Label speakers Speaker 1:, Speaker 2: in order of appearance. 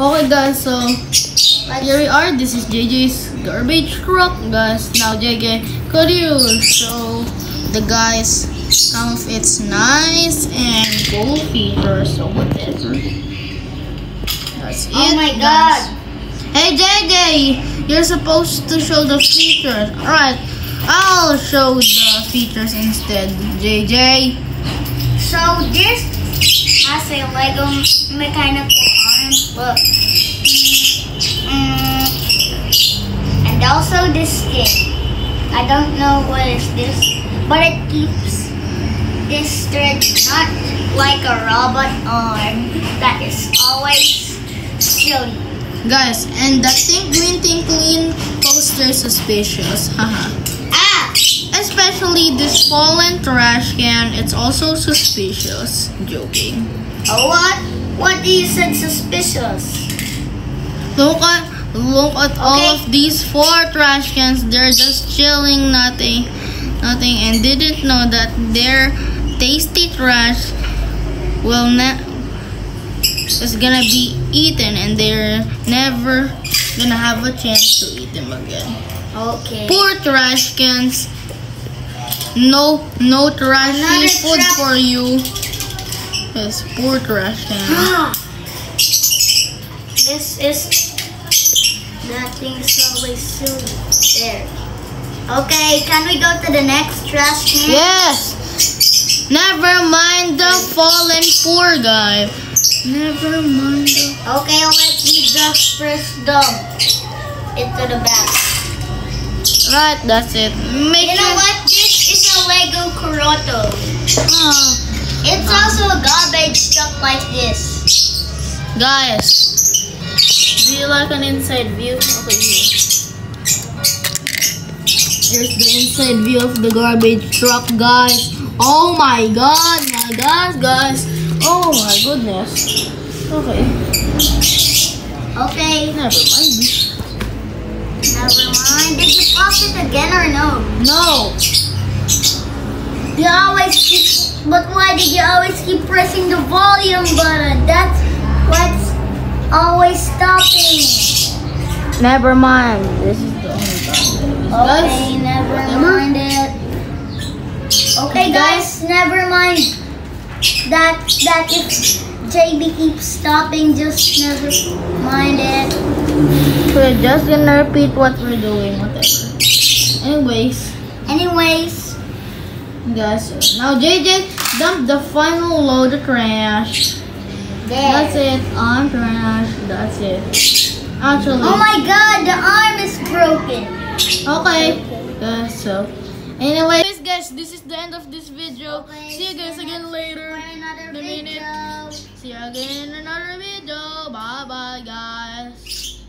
Speaker 1: Okay guys, so here we are. This is JJ's garbage truck, guys. Now JJ, could you show the guys some of its nice and cool features or whatever? That's it.
Speaker 2: Oh my
Speaker 1: guys.
Speaker 2: god!
Speaker 1: Hey JJ, you're supposed to show the features. Alright, I'll show the features instead. JJ.
Speaker 2: So this has a Lego mechanical arm, look. And also this skin. I don't know what is this, but it keeps this thread not like a robot arm that is always silly.
Speaker 1: Guys, and that twinkling poster is suspicious. Haha.
Speaker 2: Ah!
Speaker 1: Especially this fallen trash can, it's also suspicious. Joking.
Speaker 2: Oh, what? What you said suspicious?
Speaker 1: Look at all of these 4 trash cans. They're just chilling, nothing, and didn't know that their tasty trash is gonna be eaten, and they're never gonna have a chance to eat them again.
Speaker 2: Okay.
Speaker 1: Poor trash cans. No trashy food for you. Yes, poor trash cans.
Speaker 2: This is nothing so silly. There. Okay, can we go to the next trash can?
Speaker 1: Yes. Never mind the fallen poor guy. Never mind the...
Speaker 2: Okay, let's just first dump into the back.
Speaker 1: Right, that's it.
Speaker 2: You know what? This is a Lego Kuroto. It's also a garbage truck like this.
Speaker 1: Guys, do you like an inside view? Okay, here. Here's the inside view of the garbage truck, guys. Oh my god, guys. Oh my goodness. Okay.
Speaker 2: Okay.
Speaker 1: Never mind.
Speaker 2: Never mind. Did you pause it again or no?
Speaker 1: No.
Speaker 2: You always keep... But why did you always keep pressing the volume button? That's what's always stopping.
Speaker 1: Never mind. This is the only time.
Speaker 2: Okay, never mind it. Okay, guys, never mind that if JB keeps stopping, just never mind it.
Speaker 1: We're just gonna repeat what we're doing, whatever. Anyways, guys, now JJ dump the final load of trash.
Speaker 2: There.
Speaker 1: That's it, on trash. That's it. Actually.
Speaker 2: Oh my god, the arm is broken.
Speaker 1: Okay, guys, so anyways guys, this is the end of this video.
Speaker 2: Okay,
Speaker 1: see you guys again later
Speaker 2: for another
Speaker 1: in a minute.
Speaker 2: video.
Speaker 1: See you again in another video. Bye bye guys.